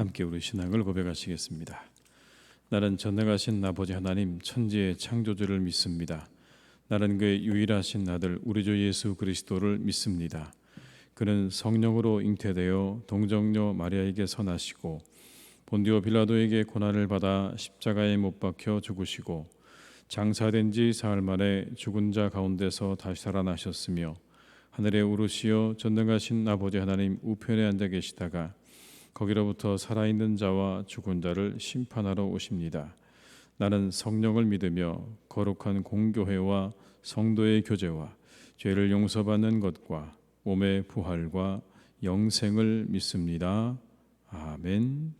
함께 우리 신앙을 고백하시겠습니다. 나는 전능하신 아버지 하나님 천지의 창조주를 믿습니다. 나는 그의 유일하신 아들 우리 주 예수 그리스도를 믿습니다. 그는 성령으로 잉태되어 동정녀 마리아에게 선하시고 본디오 빌라도에게 고난을 받아 십자가에 못 박혀 죽으시고 장사된 지 사흘 만에 죽은 자 가운데서 다시 살아나셨으며 하늘에 오르시어 전능하신 아버지 하나님 우편에 앉아 계시다가 거기로부터 살아있는 자와 죽은 자를 심판하러 오십니다. 나는 성령을 믿으며 거룩한 공교회와 성도의 교제와 죄를 용서받는 것과 몸의 부활과 영생을 믿습니다. 아멘.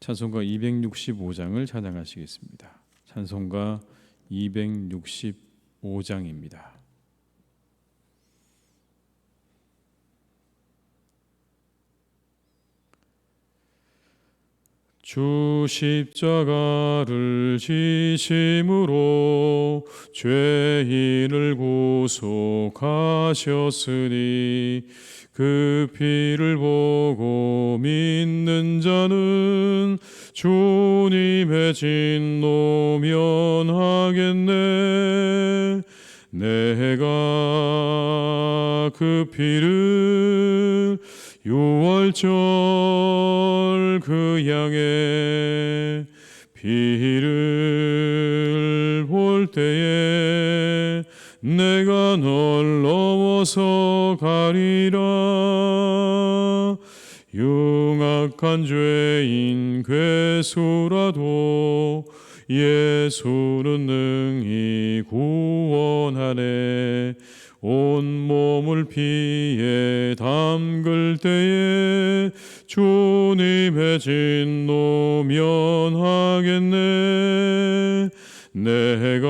찬송가 265장을 찬양하시겠습니다. 찬송가 265장입니다. 주 십자가를 지심으로 죄인을 구속하셨으니 그 피를 보고 믿는 자는 주님의 진노 면하겠네. 내가 그 피를 유월절 그 양의 피를 볼 때에 내가 널 넘어서 가리라. 흉악한 죄인 괴수라도 예수는 능히 구원하네. 온몸을 피에 담글 때에 주님의 진노 면하겠네. 내가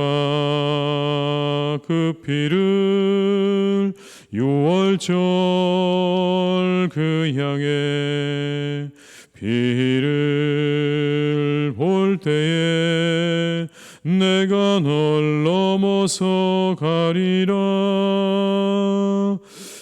그 피를 유월절 그 양의 피를 볼 때에 내가 널 넘어서 가리라.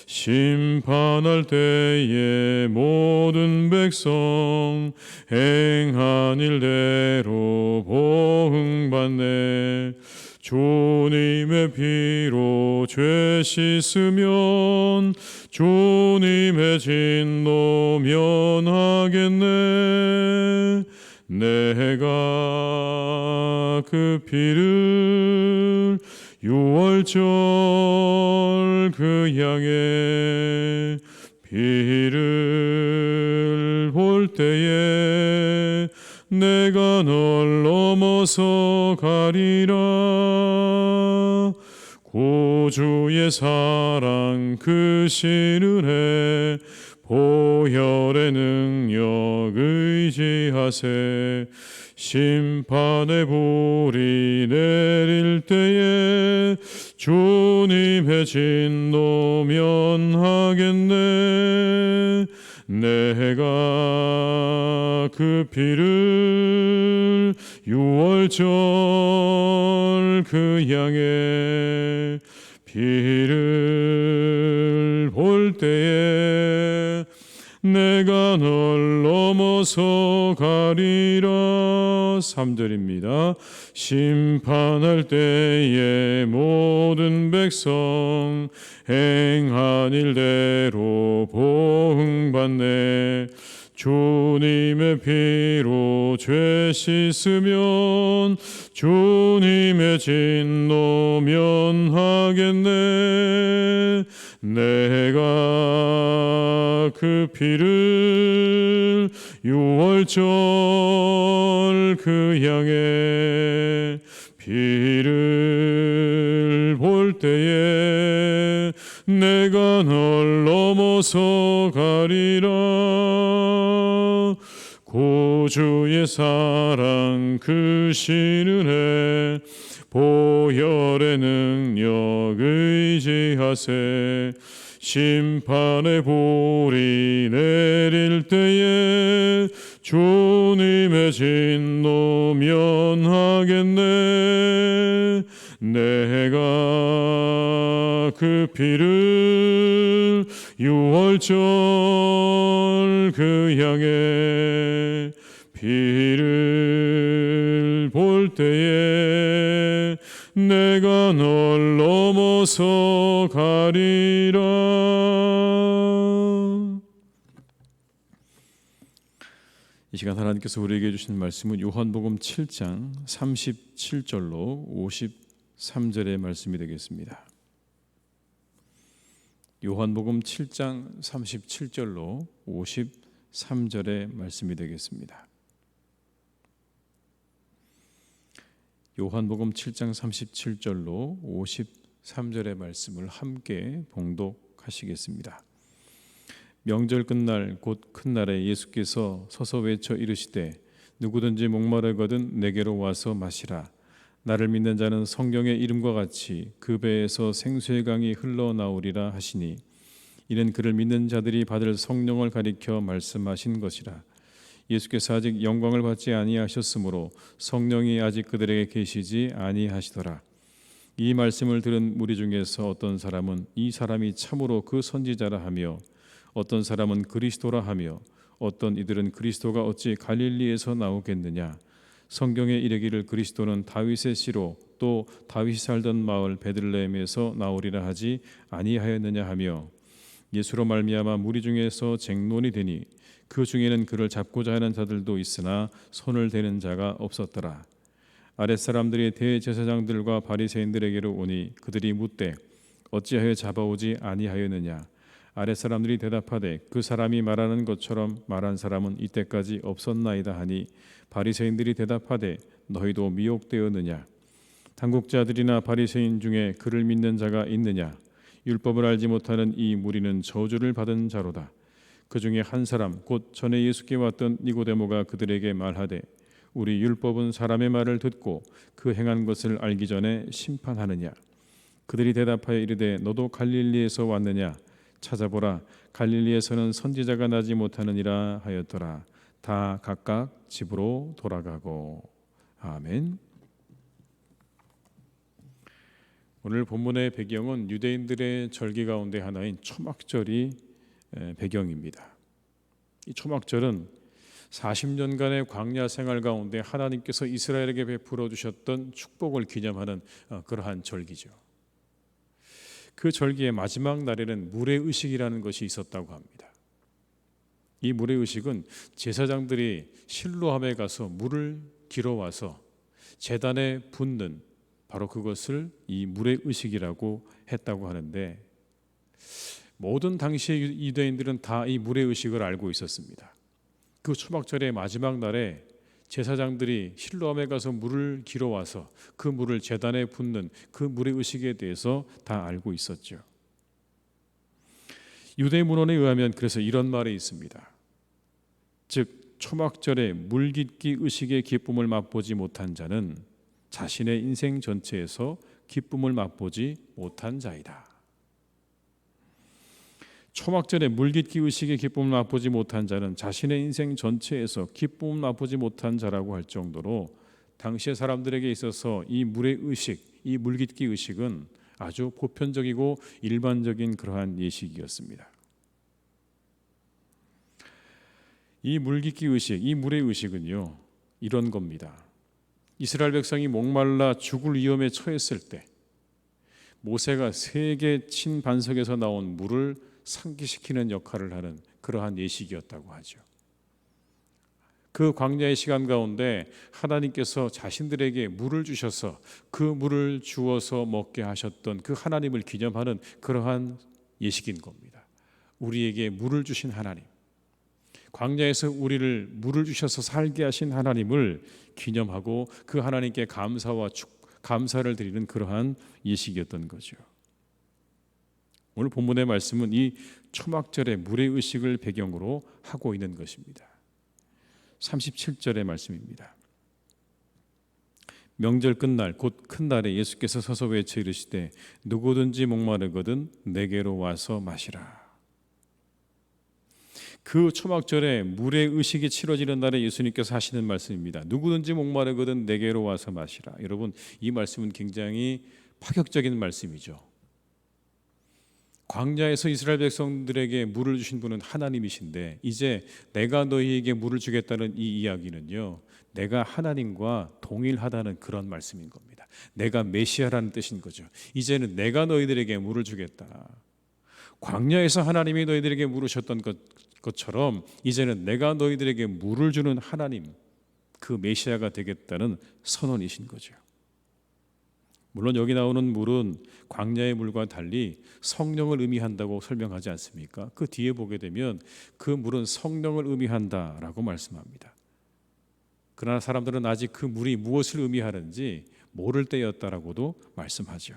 심판할 때에 모든 백성 행한 일대로 보응받네. 주님의 피로 죄 씻으면 주님의 진노 면하겠네. 내가 그 피를 유월절 그 양의 피를 볼 때에 내가 널 넘어서 가리라. 구주의 사랑 크신 은혜 보혈의 능력 의지하세. 심판의 불이 내릴 때에 주님의 진노 면하겠네. 내가 그 피를 유월절 그 양의 피를 볼 때에 내가 널 넘어서 가리라. 3절입니다. 심판할 때에 모든 백성 행한 일대로 보응받네. 주님의 피로 죄 씻으면 주님의 진노 면하겠네. 내가 그 피를 유월절 그 양의 피를 볼 때에 내가 널 넘어서 가리라. 구주의 사랑 크신 은혜 보혈의 능력 의지하세. 심판의 불이 내릴 때에 주님의 진노 면하겠네. 내가 그 피를 유월절 그 향해 피를 볼 때에 내가 널 넘어서 가리라. 이 시간 하나님께서 우리에게 주신 말씀은 요한복음 7장 37절로 53절의 말씀이 되겠습니다. 요한복음 7장 37절로 53절의 말씀이 되겠습니다. 요한복음 7장 37절로 53절의 말씀을 함께 봉독하시겠습니다. 명절 끝날 곧 큰 날에 예수께서 서서 외쳐 이르시되 누구든지 목마르거든 내게로 와서 마시라. 나를 믿는 자는 성경의 이름과 같이 그 배에서 생수의 강이 흘러나오리라 하시니 이는 그를 믿는 자들이 받을 성령을 가리켜 말씀하신 것이라. 예수께서 아직 영광을 받지 아니하셨으므로 성령이 아직 그들에게 계시지 아니하시더라. 이 말씀을 들은 무리 중에서 어떤 사람은 이 사람이 참으로 그 선지자라 하며 어떤 사람은 그리스도라 하며 어떤 이들은 그리스도가 어찌 갈릴리에서 나오겠느냐. 성경에 이르기를 그리스도는 다윗의 씨로 또 다윗이 살던 마을 베들레헴에서 나오리라 하지 아니하였느냐 하며 예수로 말미암아 무리 중에서 쟁론이 되니 그 중에는 그를 잡고자 하는 자들도 있으나 손을 대는 자가 없었더라. 아랫사람들이 대제사장들과 바리새인들에게로 오니 그들이 묻되 어찌하여 잡아오지 아니하였느냐. 아랫사람들이 대답하되 그 사람이 말하는 것처럼 말한 사람은 이때까지 없었나이다 하니 바리새인들이 대답하되 너희도 미혹되었느냐. 당국자들이나 바리새인 중에 그를 믿는 자가 있느냐. 율법을 알지 못하는 이 무리는 저주를 받은 자로다. 그 중에 한 사람 곧 전에 예수께 왔던 니고데모가 그들에게 말하되 우리 율법은 사람의 말을 듣고 그 행한 것을 알기 전에 심판하느냐. 그들이 대답하여 이르되 너도 갈릴리에서 왔느냐. 찾아보라 갈릴리에서는 선지자가 나지 못하느니라 하였더라. 다 각각 집으로 돌아가고. 아멘. 오늘 본문의 배경은 유대인들의 절기 가운데 하나인 초막절이 배경입니다. 이 초막절은 40년간의 광야 생활 가운데 하나님께서 이스라엘에게 베풀어 주셨던 축복을 기념하는 그러한 절기죠. 그 절기의 마지막 날에는 물회의식이라는 것이 있었다고 합니다. 이 물회의식은 제사장들이 실로암에 가서 물을 길어와서 제단에 붓는 바로 그것을 이 물회의식이라고 했다고 하는데 모든 당시의 유대인들은 다 이 물회의식을 알고 있었습니다. 그 초막절의 마지막 날에 제사장들이 실로암에 가서 물을 길어와서 그 물을 제단에 붓는 그 물의 의식에 대해서 다 알고 있었죠. 유대 문헌에 의하면 그래서 이런 말이 있습니다. 즉 초막절에 물깃기 의식의 기쁨을 맛보지 못한 자는 자신의 인생 전체에서 기쁨을 맛보지 못한 자이다. 초막절에 물깃기 의식의 기쁨을 맛보지 못한 자는 자신의 인생 전체에서 기쁨을 맛보지 못한 자라고 할 정도로 당시의 사람들에게 있어서 이 물의 의식, 이 물깃기 의식은 아주 보편적이고 일반적인 그러한 예식이었습니다. 이 물깃기 의식, 이 물의 의식은요 이런 겁니다. 이스라엘 백성이 목말라 죽을 위험에 처했을 때 모세가 세계 친 반석에서 나온 물을 상기시키는 역할을 하는 그러한 예식이었다고 하죠. 그 광야의 시간 가운데 하나님께서 자신들에게 물을 주셔서 그 물을 주어서 먹게 하셨던 그 하나님을 기념하는 그러한 예식인 겁니다. 우리에게 물을 주신 하나님, 광야에서 우리를 물을 주셔서 살게 하신 하나님을 기념하고 그 하나님께 감사를 드리는 그러한 예식이었던 거죠. 오늘 본문의 말씀은 이 초막절의 물의 의식을 배경으로 하고 있는 것입니다. 37절의 말씀입니다. 명절 끝날 곧 큰 날에 예수께서 서서 외쳐 이르시되 누구든지 목마르거든 내게로 와서 마시라. 그 초막절에 물의 의식이 치러지는 날에 예수님께서 하시는 말씀입니다. 누구든지 목마르거든 내게로 와서 마시라. 여러분 이 말씀은 굉장히 파격적인 말씀이죠. 광야에서 이스라엘 백성들에게 물을 주신 분은 하나님이신데 이제 내가 너희에게 물을 주겠다는 이 이야기는요, 내가 하나님과 동일하다는 그런 말씀인 겁니다. 내가 메시아라는 뜻인 거죠. 이제는 내가 너희들에게 물을 주겠다. 광야에서 하나님이 너희들에게 물으셨던 것처럼 이제는 내가 너희들에게 물을 주는 하나님, 그 메시아가 되겠다는 선언이신 거죠. 물론 여기 나오는 물은 광야의 물과 달리 성령을 의미한다고 설명하지 않습니까? 그 뒤에 보게 되면 그 물은 성령을 의미한다라고 말씀합니다. 그러나 사람들은 아직 그 물이 무엇을 의미하는지 모를 때였다라고도 말씀하죠.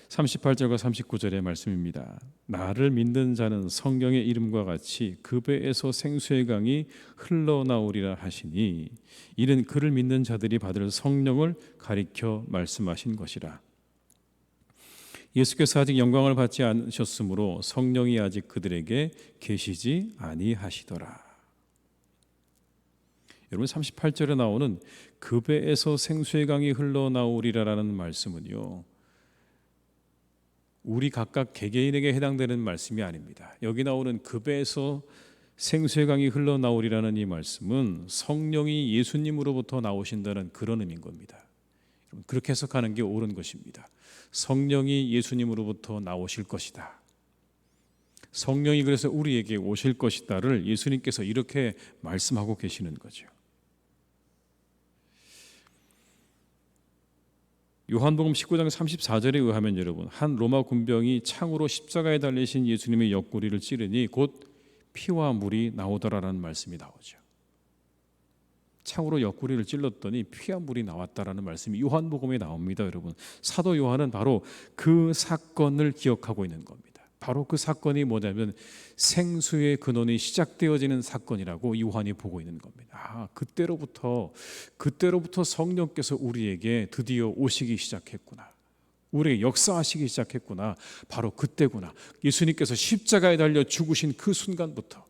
38절과 39절의 말씀입니다. 나를 믿는 자는 성령의 이름과 같이 그 배에서 생수의 강이 흘러나오리라 하시니 이는 그를 믿는 자들이 받을 성령을 가리켜 말씀하신 것이라. 예수께서 아직 영광을 받지 않으셨으므로 성령이 아직 그들에게 계시지 아니하시더라. 여러분, 38절에 나오는 그 배에서 생수의 강이 흘러나오리라라는 말씀은요, 우리 각각 개개인에게 해당되는 말씀이 아닙니다. 여기 나오는 그 배에서 생수의 강이 흘러나오리라는 이 말씀은 성령이 예수님으로부터 나오신다는 그런 의미인 겁니다. 그렇게 해석하는 게 옳은 것입니다. 성령이 예수님으로부터 나오실 것이다. 성령이 그래서 우리에게 오실 것이다를 예수님께서 이렇게 말씀하고 계시는 거죠. 요한복음 19장 34절에 의하면 여러분, 한 로마 군병이 창으로 십자가에 달리신 예수님의 옆구리를 찌르니 곧 피와 물이 나오더라라는 말씀이 나오죠. 창으로 옆구리를 찔렀더니 피와 물이 나왔다라는 말씀이 요한복음에 나옵니다. 여러분, 사도 요한은 바로 그 사건을 기억하고 있는 겁니다. 바로 그 사건이 뭐냐면 생수의 근원이 시작되어지는 사건이라고 요한이 보고 있는 겁니다. 그때로부터 성령께서 우리에게 드디어 오시기 시작했구나. 우리에게 역사하시기 시작했구나. 바로 그때구나. 예수님께서 십자가에 달려 죽으신 그 순간부터,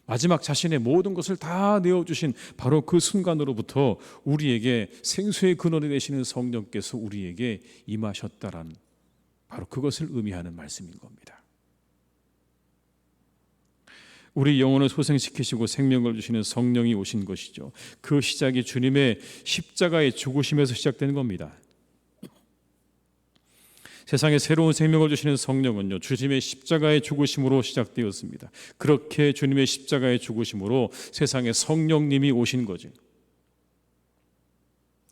마지막 자신의 모든 것을 다 내어주신 바로 그 순간으로부터 우리에게 생수의 근원이 되시는 성령께서 우리에게 임하셨다라는, 바로 그것을 의미하는 말씀인 겁니다. 우리 영혼을 소생시키시고 생명을 주시는 성령이 오신 것이죠. 그 시작이 주님의 십자가의 죽으심에서 시작된 겁니다. 세상에 새로운 생명을 주시는 성령은요, 주님의 십자가의 죽으심으로 시작되었습니다. 그렇게 주님의 십자가의 죽으심으로 세상에 성령님이 오신 거죠.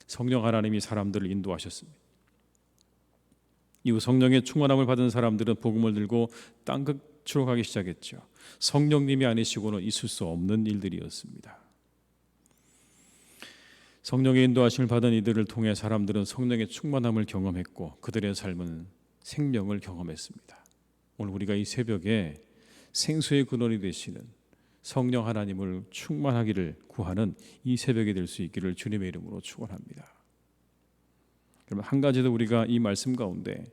성령 하나님이 사람들을 인도하셨습니다. 이후 성령의 충만함을 받은 사람들은 복음을 들고 땅끝으로 가기 시작했죠. 성령님이 아니시고는 있을 수 없는 일들이었습니다. 성령의 인도하심을 받은 이들을 통해 사람들은 성령의 충만함을 경험했고 그들의 삶은 생명을 경험했습니다. 오늘 우리가 이 새벽에 생수의 근원이 되시는 성령 하나님을 충만하기를 구하는 이 새벽이 될 수 있기를 주님의 이름으로 축원합니다. 그러면 한 가지 더 우리가 이 말씀 가운데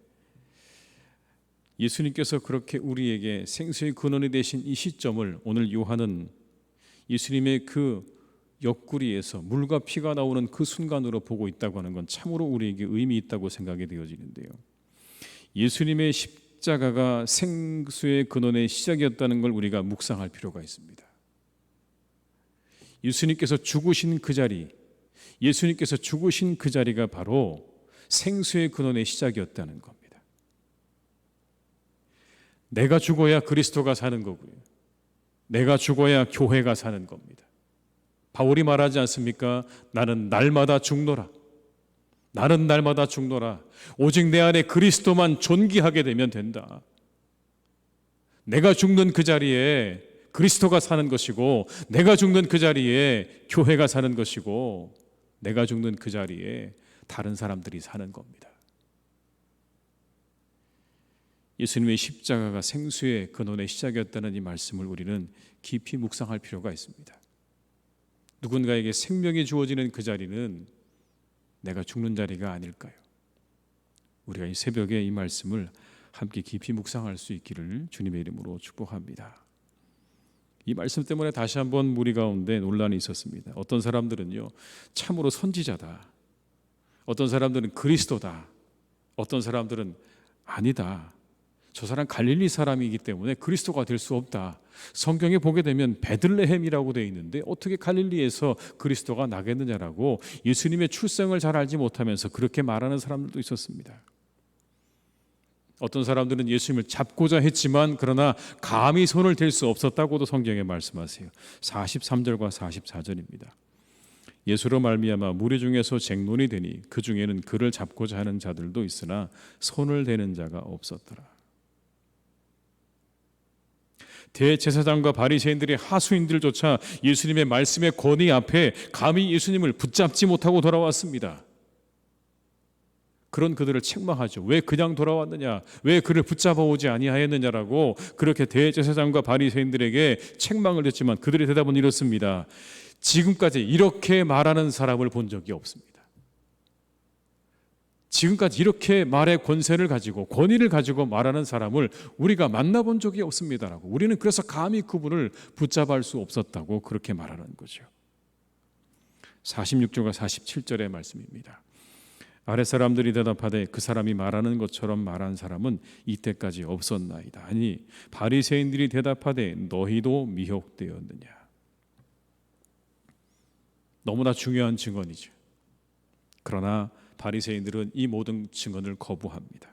예수님께서 그렇게 우리에게 생수의 근원이 되신 이 시점을 오늘 요한은 예수님의 그 옆구리에서 물과 피가 나오는 그 순간으로 보고 있다고 하는 건 참으로 우리에게 의미 있다고 생각이 되어지는데요. 예수님의 십자가가 생수의 근원의 시작이었다는 걸 우리가 묵상할 필요가 있습니다. 예수님께서 죽으신 그 자리, 예수님께서 죽으신 그 자리가 바로 생수의 근원의 시작이었다는 겁니다. 내가 죽어야 그리스도가 사는 거고요. 내가 죽어야 교회가 사는 겁니다. 바울이 말하지 않습니까? 나는 날마다 죽노라. 나는 날마다 죽노라. 오직 내 안에 그리스도만 존귀하게 되면 된다. 내가 죽는 그 자리에 그리스도가 사는 것이고, 내가 죽는 그 자리에 교회가 사는 것이고, 내가 죽는 그 자리에 다른 사람들이 사는 겁니다. 예수님의 십자가가 생수의 근원의 시작이었다는 이 말씀을 우리는 깊이 묵상할 필요가 있습니다. 누군가에게 생명이 주어지는 그 자리는 내가 죽는 자리가 아닐까요? 우리가 이 새벽에 이 말씀을 함께 깊이 묵상할 수 있기를 주님의 이름으로 축복합니다. 이 말씀 때문에 다시 한번 무리 가운데 논란이 있었습니다. 어떤 사람들은요, 참으로 선지자다. 어떤 사람들은 그리스도다. 어떤 사람들은 아니다. 저 사람 갈릴리 사람이기 때문에 그리스도가 될 수 없다. 성경에 보게 되면 베들레헴이라고 되어 있는데 어떻게 갈릴리에서 그리스도가 나겠느냐라고 예수님의 출생을 잘 알지 못하면서 그렇게 말하는 사람들도 있었습니다. 어떤 사람들은 예수님을 잡고자 했지만 그러나 감히 손을 댈 수 없었다고도 성경에 말씀하세요. 43절과 44절입니다. 예수로 말미암아 무리 중에서 쟁론이 되니 그 중에는 그를 잡고자 하는 자들도 있으나 손을 대는 자가 없었더라. 대제사장과 바리새인들의 하수인들조차 예수님의 말씀의 권위 앞에 감히 예수님을 붙잡지 못하고 돌아왔습니다. 그런 그들을 책망하죠. 왜 그냥 돌아왔느냐? 왜 그를 붙잡아 오지 아니하였느냐라고 그렇게 대제사장과 바리새인들에게 책망을 했지만 그들의 대답은 이렇습니다. 지금까지 이렇게 말하는 사람을 본 적이 없습니다. 지금까지 이렇게 말의 권세를 가지고 권위를 가지고 말하는 사람을 우리가 만나본 적이 없습니다라고. 우리는 그래서 감히 그분을 붙잡을 수 없었다고 그렇게 말하는 거죠. 46절과 47절의 말씀입니다. 아랫사람들이 대답하되 그 사람이 말하는 것처럼 말한 사람은 이때까지 없었나이다. 아니 바리새인들이 대답하되 너희도 미혹되었느냐. 너무나 중요한 증언이죠. 그러나 바리새인들은 이 모든 증언을 거부합니다.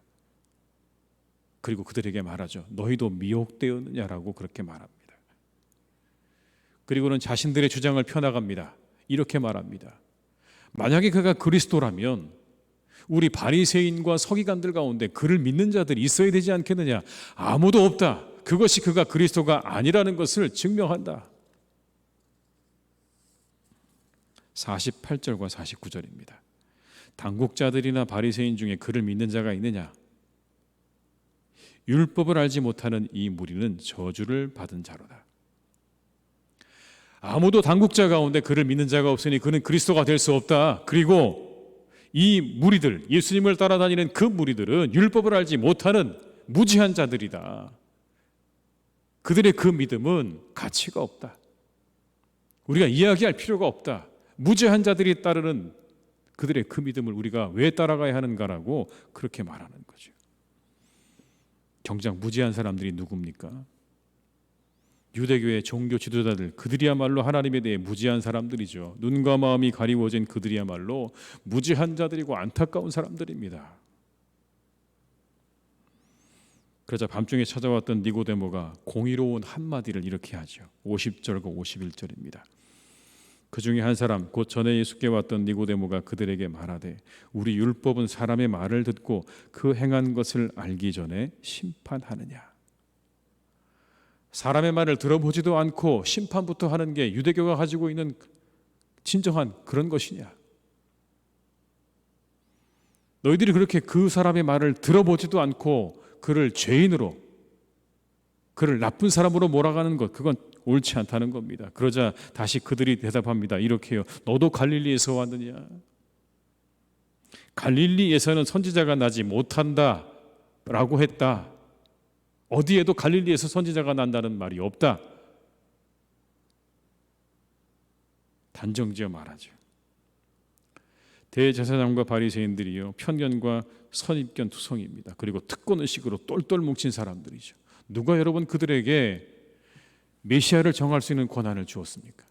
그리고 그들에게 말하죠. 너희도 미혹되었느냐라고 그렇게 말합니다. 그리고는 자신들의 주장을 펴나갑니다. 이렇게 말합니다. 만약에 그가 그리스도라면 우리 바리새인과 서기관들 가운데 그를 믿는 자들이 있어야 되지 않겠느냐. 아무도 없다. 그것이 그가 그리스도가 아니라는 것을 증명한다. 48절과 49절입니다. 당국자들이나 바리새인 중에 그를 믿는 자가 있느냐? 율법을 알지 못하는 이 무리는 저주를 받은 자로다. 아무도 당국자 가운데 그를 믿는 자가 없으니 그는 그리스도가 될 수 없다. 그리고 이 무리들, 예수님을 따라다니는 그 무리들은 율법을 알지 못하는 무지한 자들이다. 그들의 그 믿음은 가치가 없다. 우리가 이야기할 필요가 없다. 무지한 자들이 따르는 그들의 그 믿음을 우리가 왜 따라가야 하는가라고 그렇게 말하는 거죠. 정작 무지한 사람들이 누굽니까? 유대교의 종교 지도자들, 그들이야말로 하나님에 대해 무지한 사람들이죠. 눈과 마음이 가리워진 그들이야말로 무지한 자들이고 안타까운 사람들입니다. 그러자 밤중에 찾아왔던 니고데모가 공의로운 한마디를 이렇게 하죠. 50절과 51절입니다. 그 중에 한 사람 곧 전에 예수께 왔던 니고데모가 그들에게 말하되 우리 율법은 사람의 말을 듣고 그 행한 것을 알기 전에 심판하느냐. 사람의 말을 들어보지도 않고 심판부터 하는 게 유대교가 가지고 있는 진정한 그런 것이냐. 너희들이 그렇게 그 사람의 말을 들어보지도 않고 그를 죄인으로, 그를 나쁜 사람으로 몰아가는 것, 그건 옳지 않다는 겁니다. 그러자 다시 그들이 대답합니다. 이렇게요. 너도 갈릴리에서 왔느냐? 갈릴리에서는 선지자가 나지 못한다 라고 했다. 어디에도 갈릴리에서 선지자가 난다는 말이 없다. 단정지어 말하죠. 대제사장과 바리새인들이요, 편견과 선입견 투성입니다. 그리고 특권의식으로 똘똘 뭉친 사람들이죠. 누가 여러분 그들에게 메시아를 정할 수 있는 권한을 주었습니까?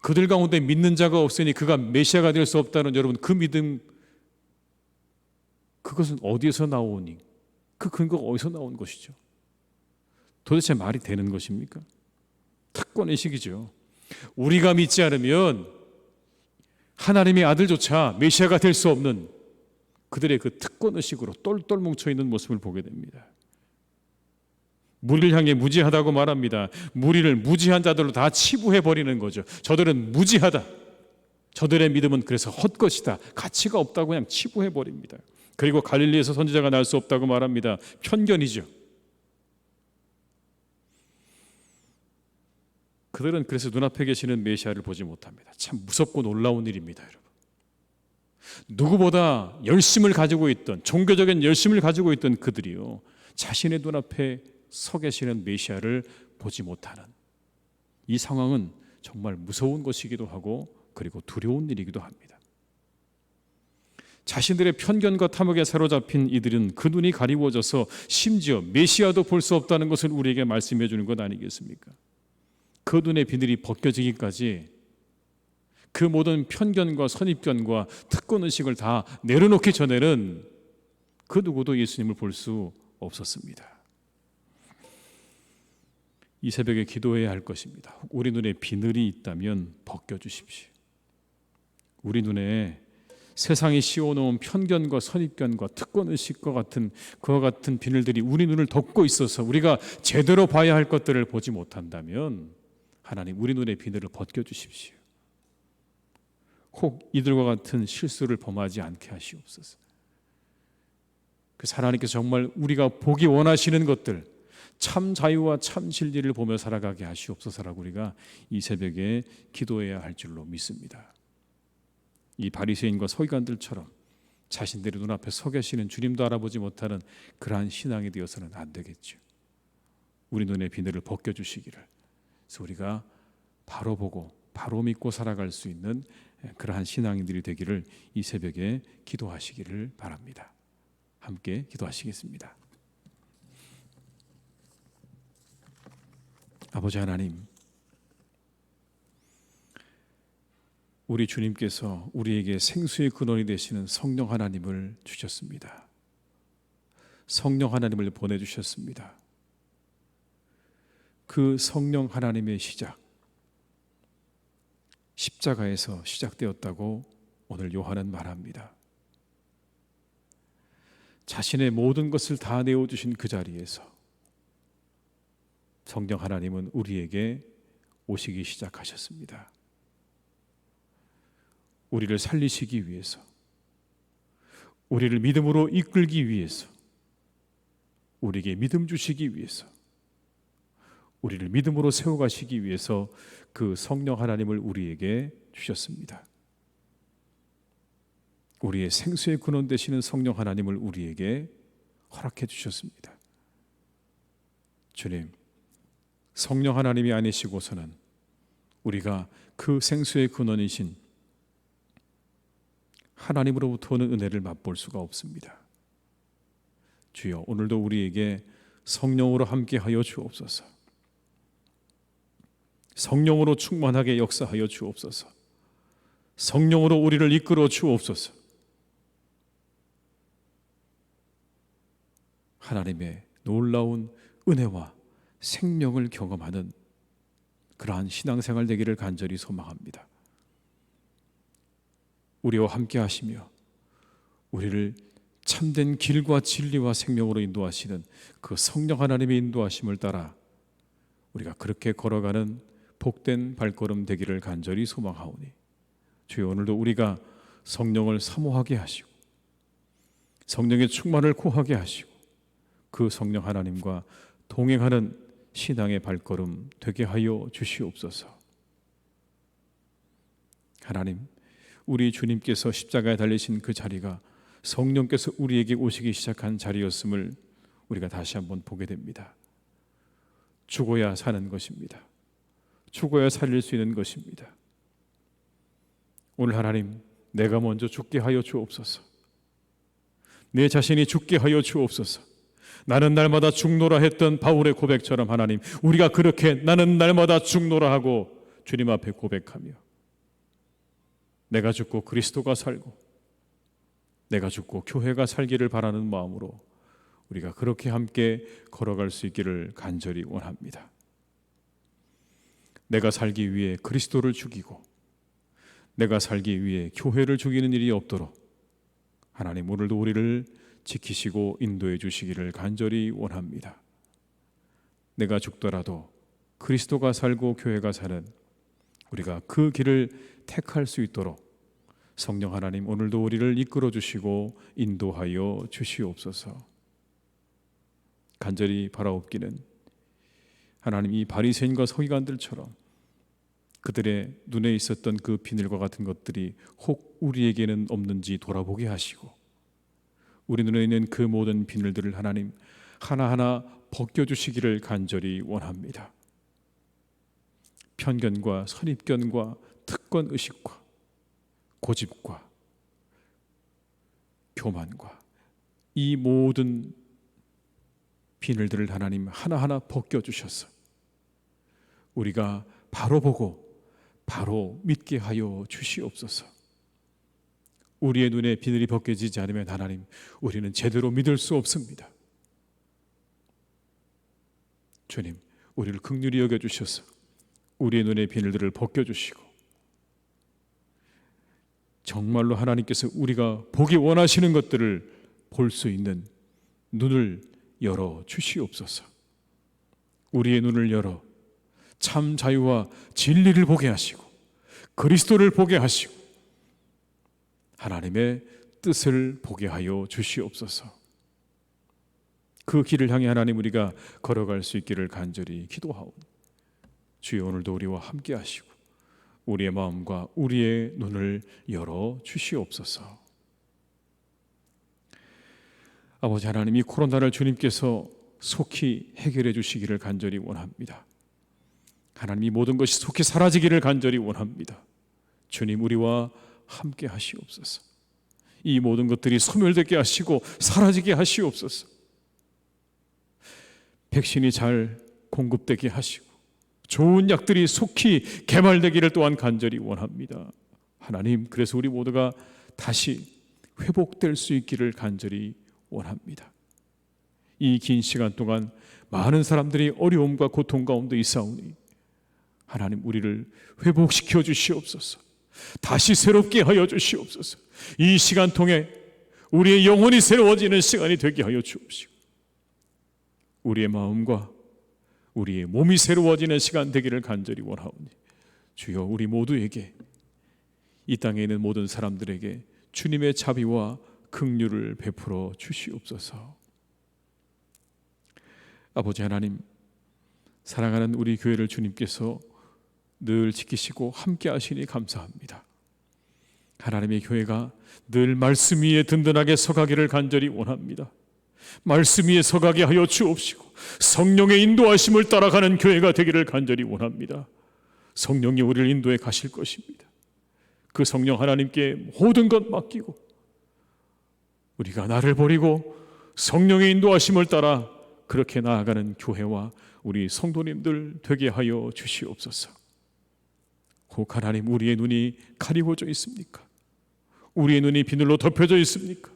그들 가운데 믿는 자가 없으니 그가 메시아가 될 수 없다는 여러분 그 믿음, 그것은 어디에서 나오니? 그 근거가 어디서 나온 것이죠? 도대체 말이 되는 것입니까? 특권의식이죠. 우리가 믿지 않으면 하나님의 아들조차 메시아가 될 수 없는 그들의 그 특권의식으로 똘똘 뭉쳐있는 모습을 보게 됩니다. 무리를 향해 무지하다고 말합니다. 무리를 무지한 자들로 다 치부해버리는 거죠. 저들은 무지하다. 저들의 믿음은 그래서 헛것이다. 가치가 없다고 그냥 치부해버립니다. 그리고 갈릴리에서 선지자가 날 수 없다고 말합니다. 편견이죠. 그들은 그래서 눈앞에 계시는 메시아를 보지 못합니다. 참 무섭고 놀라운 일입니다, 여러분. 누구보다 열심을 가지고 있던, 종교적인 열심을 가지고 있던 그들이요, 자신의 눈앞에 서 계시는 메시아를 보지 못하는 이 상황은 정말 무서운 것이기도 하고 그리고 두려운 일이기도 합니다. 자신들의 편견과 탐욕에 사로잡힌 이들은 그 눈이 가리워져서 심지어 메시아도 볼 수 없다는 것을 우리에게 말씀해 주는 것 아니겠습니까? 그 눈의 비늘이 벗겨지기까지 그 모든 편견과 선입견과 특권의식을 다 내려놓기 전에는 그 누구도 예수님을 볼 수 없었습니다. 이 새벽에 기도해야 할 것입니다. 우리 눈에 비늘이 있다면 벗겨주십시오. 우리 눈에 세상이 씌워놓은 편견과 선입견과 특권의식과 같은 그와 같은 비늘들이 우리 눈을 덮고 있어서 우리가 제대로 봐야 할 것들을 보지 못한다면 하나님 우리 눈의 비늘을 벗겨주십시오. 혹 이들과 같은 실수를 범하지 않게 하시옵소서. 그래서 하나님께서 정말 우리가 보기 원하시는 것들, 참 자유와 참 진리를 보며 살아가게 하시옵소서라고 우리가 이 새벽에 기도해야 할 줄로 믿습니다. 이 바리새인과 서기관들처럼 자신들의 눈앞에 서 계시는 주님도 알아보지 못하는 그러한 신앙이 되어서는 안 되겠죠. 우리 눈의 비늘을 벗겨주시기를, 그래서 우리가 바로 보고 바로 믿고 살아갈 수 있는 그러한 신앙인들이 되기를 이 새벽에 기도하시기를 바랍니다. 함께 기도하시겠습니다. 아버지 하나님, 우리 주님께서 우리에게 생수의 근원이 되시는 성령 하나님을 주셨습니다. 성령 하나님을 보내주셨습니다. 그 성령 하나님의 시작, 십자가에서 시작되었다고 오늘 요한은 말합니다. 자신의 모든 것을 다 내어주신 그 자리에서 성령 하나님은 우리에게 오시기 시작하셨습니다. 우리를 살리시기 위해서, 우리를 믿음으로 이끌기 위해서, 우리에게 믿음 주시기 위해서, 우리를 믿음으로 세워가시기 위해서 그 성령 하나님을 우리에게 주셨습니다. 우리의 생수의 근원 되시는 성령 하나님을 우리에게 허락해 주셨습니다. 주님, 성령 하나님이 아니시고서는 우리가 그 생수의 근원이신 하나님으로부터 오는 은혜를 맛볼 수가 없습니다. 주여, 오늘도 우리에게 성령으로 함께하여 주옵소서. 성령으로 충만하게 역사하여 주옵소서. 성령으로 우리를 이끌어 주옵소서. 하나님의 놀라운 은혜와 생명을 경험하는 그러한 신앙생활 되기를 간절히 소망합니다. 우리와 함께 하시며 우리를 참된 길과 진리와 생명으로 인도하시는 그 성령 하나님의 인도하심을 따라 우리가 그렇게 걸어가는 복된 발걸음 되기를 간절히 소망하오니, 주여, 오늘도 우리가 성령을 사모하게 하시고 성령의 충만을 구하게 하시고 그 성령 하나님과 동행하는 신앙의 발걸음 되게 하여 주시옵소서. 하나님, 우리 주님께서 십자가에 달리신 그 자리가 성령께서 우리에게 오시기 시작한 자리였음을 우리가 다시 한번 보게 됩니다. 죽어야 사는 것입니다. 죽어야 살릴 수 있는 것입니다. 오늘 하나님, 내가 먼저 죽게 하여 주옵소서. 내 자신이 죽게 하여 주옵소서. 나는 날마다 죽노라 했던 바울의 고백처럼 하나님, 우리가 그렇게 나는 날마다 죽노라 하고 주님 앞에 고백하며 내가 죽고 그리스도가 살고 내가 죽고 교회가 살기를 바라는 마음으로 우리가 그렇게 함께 걸어갈 수 있기를 간절히 원합니다. 내가 살기 위해 그리스도를 죽이고 내가 살기 위해 교회를 죽이는 일이 없도록 하나님, 오늘도 우리를 지키시고 인도해 주시기를 간절히 원합니다. 내가 죽더라도 그리스도가 살고 교회가 사는 우리가 그 길을 택할 수 있도록 성령 하나님, 오늘도 우리를 이끌어 주시고 인도하여 주시옵소서. 간절히 바라옵기는 하나님, 이 바리새인과 서기관들처럼 그들의 눈에 있었던 그 비늘과 같은 것들이 혹 우리에게는 없는지 돌아보게 하시고 우리 눈에 있는 그 모든 비늘들을 하나님 하나하나 벗겨주시기를 간절히 원합니다. 편견과 선입견과 특권의식과 고집과 교만과 이 모든 비늘들을 하나님 하나하나 벗겨주셔서 우리가 바로 보고 바로 믿게 하여 주시옵소서. 우리의 눈에 비늘이 벗겨지지 않으면 하나님, 우리는 제대로 믿을 수 없습니다. 주님, 우리를 긍휼히 여겨주셔서 우리의 눈의 비늘들을 벗겨주시고 정말로 하나님께서 우리가 보기 원하시는 것들을 볼 수 있는 눈을 열어 주시옵소서. 우리의 눈을 열어 참 자유와 진리를 보게 하시고 그리스도를 보게 하시고 하나님의 뜻을 보게 하여 주시옵소서. 그 길을 향해 하나님 우리가 걸어갈 수 있기를 간절히 기도하오니 주여 오늘도 우리와 함께 하시고 우리의 마음과 우리의 눈을 열어 주시옵소서. 아버지 하나님, 이 코로나를 주님께서 속히 해결해 주시기를 간절히 원합니다. 하나님, 이 모든 것이 속히 사라지기를 간절히 원합니다. 주님, 우리와 함께 하시옵소서. 이 모든 것들이 소멸되게 하시고 사라지게 하시옵소서. 백신이 잘 공급되게 하시고 좋은 약들이 속히 개발되기를 또한 간절히 원합니다. 하나님, 그래서 우리 모두가 다시 회복될 수 있기를 간절히 원합니다. 이 긴 시간 동안 많은 사람들이 어려움과 고통 가운데 있사오니 하나님, 우리를 회복시켜 주시옵소서. 다시 새롭게 하여 주시옵소서. 이 시간 통해 우리의 영혼이 새로워지는 시간이 되게 하여 주옵시고 우리의 마음과 우리의 몸이 새로워지는 시간 되기를 간절히 원하오니 주여, 우리 모두에게, 이 땅에 있는 모든 사람들에게 주님의 자비와 긍휼을 베풀어 주시옵소서. 아버지 하나님, 사랑하는 우리 교회를 주님께서 늘 지키시고 함께 하시니 감사합니다. 하나님의 교회가 늘 말씀 위에 든든하게 서가기를 간절히 원합니다. 말씀 위에 서가게 하여 주옵시고 성령의 인도하심을 따라가는 교회가 되기를 간절히 원합니다. 성령이 우리를 인도해 가실 것입니다. 그 성령 하나님께 모든 것 맡기고 우리가 나를 버리고 성령의 인도하심을 따라 그렇게 나아가는 교회와 우리 성도님들 되게 하여 주시옵소서. 혹 하나님, 우리의 눈이 가리워져 있습니까? 우리의 눈이 비늘로 덮여져 있습니까?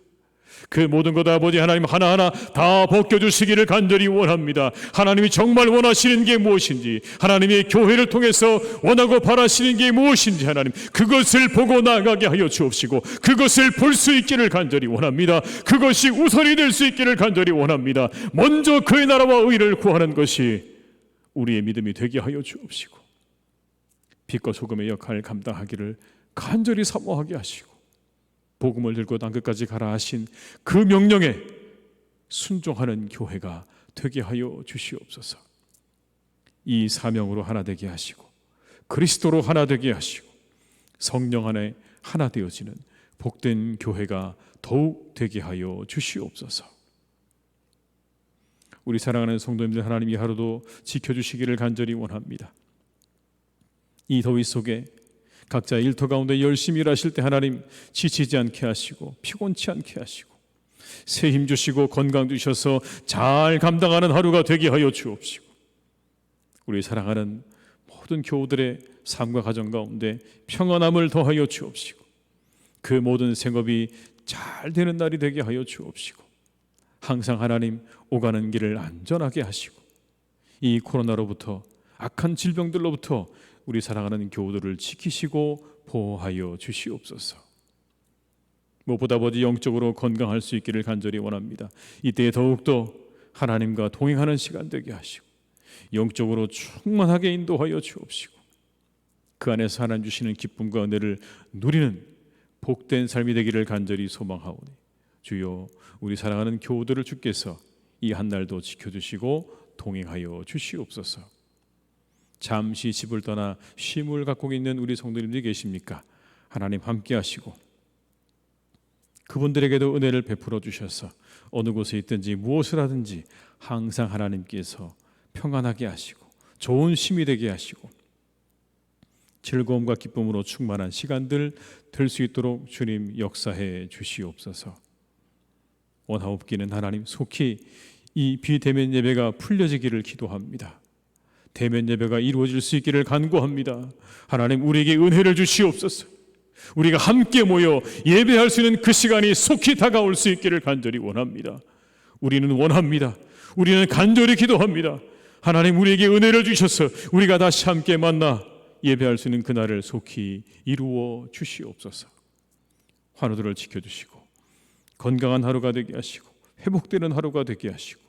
그 모든 것 아버지 하나님 하나하나 다 벗겨주시기를 간절히 원합니다. 하나님이 정말 원하시는 게 무엇인지, 하나님의 교회를 통해서 원하고 바라시는 게 무엇인지 하나님 그것을 보고 나아가게 하여 주옵시고 그것을 볼 수 있기를 간절히 원합니다. 그것이 우선이 될 수 있기를 간절히 원합니다. 먼저 그의 나라와 의를 구하는 것이 우리의 믿음이 되게 하여 주옵시고 빛과 소금의 역할을 감당하기를 간절히 사모하게 하시고 복음을 들고 땅끝까지 가라 하신 그 명령에 순종하는 교회가 되게 하여 주시옵소서. 이 사명으로 하나 되게 하시고 그리스도로 하나 되게 하시고 성령 안에 하나 되어지는 복된 교회가 더욱 되게 하여 주시옵소서. 우리 사랑하는 성도님들, 하나님 이 하루도 지켜주시기를 간절히 원합니다. 이 더위 속에 각자 일터 가운데 열심히 일하실 때 하나님 지치지 않게 하시고 피곤치 않게 하시고 새 힘 주시고 건강 주셔서 잘 감당하는 하루가 되게 하여 주옵시고 우리 사랑하는 모든 교우들의 삶과 가정 가운데 평안함을 더하여 주옵시고 그 모든 생업이 잘 되는 날이 되게 하여 주옵시고 항상 하나님 오가는 길을 안전하게 하시고 이 코로나로부터 악한 질병들로부터 우리 사랑하는 교우들을 지키시고 보호하여 주시옵소서. 무엇보다 아버지 영적으로 건강할 수 있기를 간절히 원합니다. 이때에 더욱더 하나님과 동행하는 시간 되게 하시고 영적으로 충만하게 인도하여 주옵시고 그 안에서 하나님 주시는 기쁨과 은혜를 누리는 복된 삶이 되기를 간절히 소망하오니 주여, 우리 사랑하는 교우들을 주께서 이 한날도 지켜주시고 동행하여 주시옵소서. 잠시 집을 떠나 쉼을 갖고 있는 우리 성도님들이 계십니까? 하나님 함께 하시고 그분들에게도 은혜를 베풀어 주셔서 어느 곳에 있든지 무엇을 하든지 항상 하나님께서 평안하게 하시고 좋은 쉼이 되게 하시고 즐거움과 기쁨으로 충만한 시간들 될 수 있도록 주님 역사해 주시옵소서. 원하옵기는 하나님 속히 이 비대면 예배가 풀려지기를 기도합니다. 대면 예배가 이루어질 수 있기를 간구합니다. 하나님 우리에게 은혜를 주시옵소서. 우리가 함께 모여 예배할 수 있는 그 시간이 속히 다가올 수 있기를 간절히 원합니다. 우리는 원합니다. 우리는 간절히 기도합니다. 하나님 우리에게 은혜를 주셔서 우리가 다시 함께 만나 예배할 수 있는 그날을 속히 이루어 주시옵소서. 환우들을 지켜주시고 건강한 하루가 되게 하시고 회복되는 하루가 되게 하시고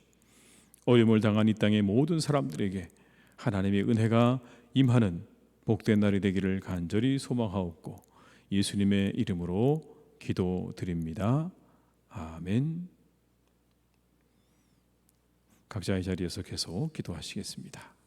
어려움을 당한 이 땅의 모든 사람들에게 하나님의 은혜가 임하는 복된 날이 되기를 간절히 소망하옵고 예수님의 이름으로 기도드립니다. 아멘. 각자의 자리에서 계속 기도하시겠습니다.